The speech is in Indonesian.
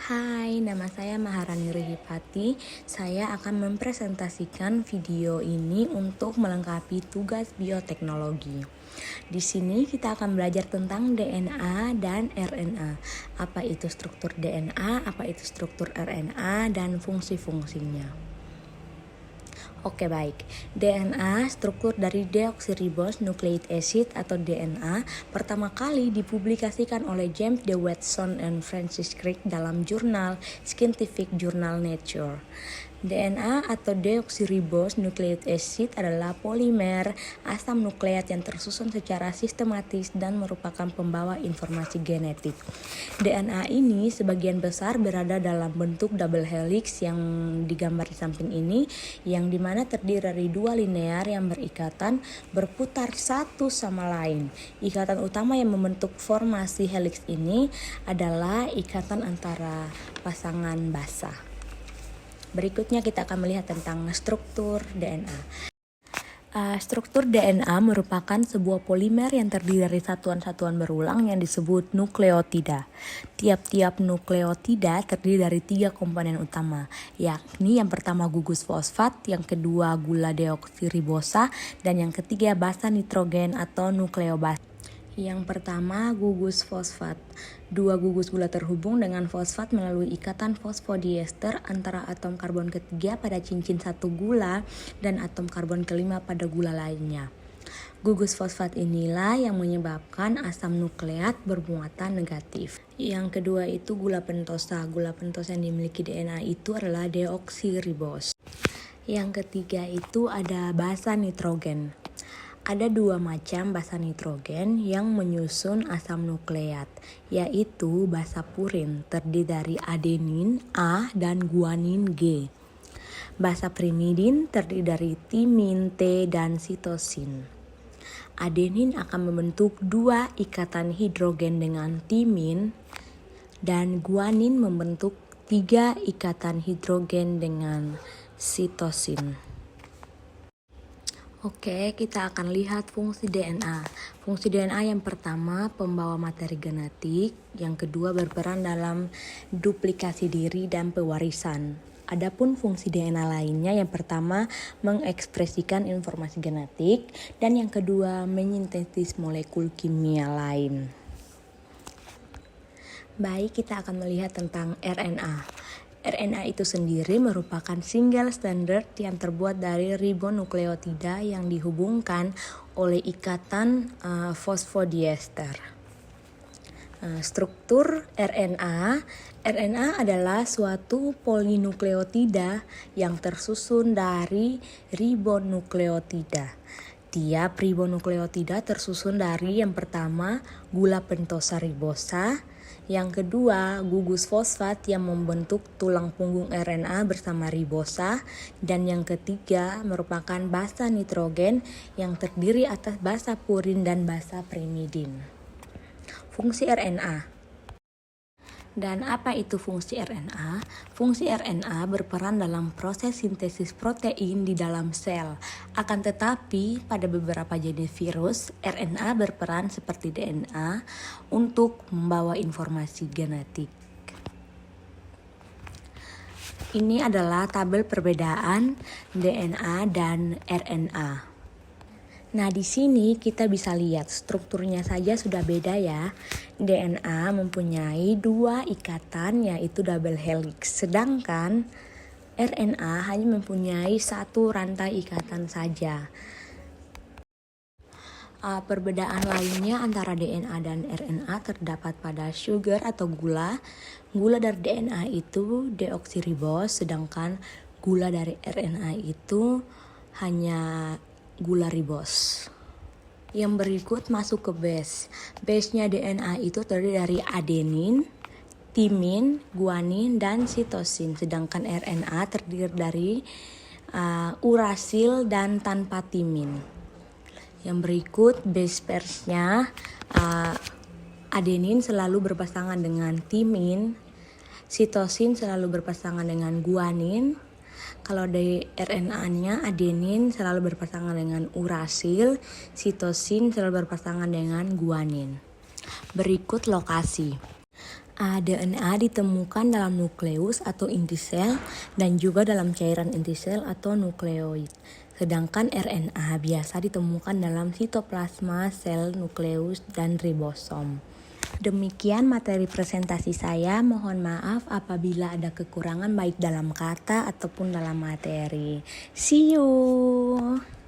Hai, nama saya Maharani Rihipati. Saya akan mempresentasikan video ini untuk melengkapi tugas bioteknologi. Di sini kita akan belajar tentang DNA dan RNA. Apa itu struktur DNA, apa itu struktur RNA, dan fungsi-fungsinya. Oke, baik. DNA, struktur dari deoksiribos nucleic acid atau DNA, pertama kali dipublikasikan oleh James D. Watson dan Francis Crick dalam jurnal Scientific Journal Nature. DNA atau deoksiribos nucleic acid adalah polimer asam nukleat yang tersusun secara sistematis dan merupakan pembawa informasi genetik. DNA ini sebagian besar berada dalam bentuk double helix yang digambar di samping ini, yang dimana terdiri dari dua linear yang berikatan berputar satu sama lain. Ikatan utama yang membentuk formasi helix ini adalah ikatan antara pasangan basa. Berikutnya kita akan melihat tentang struktur DNA. Struktur DNA merupakan sebuah polimer yang terdiri dari satuan-satuan berulang yang disebut nukleotida. Tiap-tiap nukleotida terdiri dari 3 komponen utama, yakni yang pertama gugus fosfat, yang kedua gula deoksiribosa, dan yang ketiga basa nitrogen atau nukleobasa. Yang pertama, gugus fosfat. Dua gugus gula terhubung dengan fosfat melalui ikatan fosfodiester antara atom karbon ketiga pada cincin satu gula dan atom karbon kelima pada gula lainnya. Gugus fosfat inilah yang menyebabkan asam nukleat bermuatan negatif. Yang kedua itu gula pentosa. Gula pentosa yang dimiliki DNA itu adalah deoksiribos. Yang ketiga itu ada basa nitrogen. Ada 2 macam basa nitrogen yang menyusun asam nukleat, yaitu basa purin terdiri dari adenin A dan guanin G. Basa pirimidin terdiri dari timin T dan sitosin. Adenin akan membentuk 2 ikatan hidrogen dengan timin dan guanin membentuk 3 ikatan hidrogen dengan sitosin. Oke, kita akan lihat fungsi DNA. Fungsi DNA yang pertama pembawa materi genetik, yang kedua berperan dalam duplikasi diri dan pewarisan. Adapun fungsi DNA lainnya, yang pertama mengekspresikan informasi genetik dan yang kedua menyintesis molekul kimia lain. Baik, kita akan melihat tentang RNA. RNA itu sendiri merupakan single stranded yang terbuat dari ribonukleotida yang dihubungkan oleh ikatan fosfodiester. Struktur RNA adalah suatu polinukleotida yang tersusun dari ribonukleotida. Tiap ribonukleotida tersusun dari yang pertama gula pentosa ribosa, yang kedua gugus fosfat yang membentuk tulang punggung RNA bersama ribosa, dan yang ketiga merupakan basa nitrogen yang terdiri atas basa purin dan basa pirimidin. Fungsi RNA. Dan apa itu fungsi RNA? Fungsi RNA berperan dalam proses sintesis protein di dalam sel. Akan tetapi, pada beberapa jenis virus, RNA berperan seperti DNA untuk membawa informasi genetik. Ini adalah tabel perbedaan DNA dan RNA. Nah, di sini kita bisa lihat strukturnya saja sudah beda ya. DNA mempunyai 2 ikatan yaitu double helix, sedangkan RNA hanya mempunyai 1 rantai ikatan saja. Perbedaan lainnya antara DNA dan RNA terdapat pada sugar atau gula. Gula dari DNA itu deoksiribos, sedangkan gula dari RNA itu hanya gula ribos. Yang berikut masuk ke base. Base-nya DNA itu terdiri dari adenin, timin, guanin, dan sitosin. Sedangkan RNA terdiri dari urasil dan tanpa timin. Yang berikut base pairs-nya, adenin selalu berpasangan dengan timin, sitosin selalu berpasangan dengan guanin. Kalau dari RNA-nya, adenin selalu berpasangan dengan urasil, sitosin selalu berpasangan dengan guanin. Berikut lokasi. DNA ditemukan dalam nukleus atau inti sel dan juga dalam cairan inti sel atau nukleoid. Sedangkan RNA biasa ditemukan dalam sitoplasma, sel, nukleus, dan ribosom. Demikian materi presentasi saya. Mohon maaf apabila ada kekurangan baik dalam kata ataupun dalam materi. See you.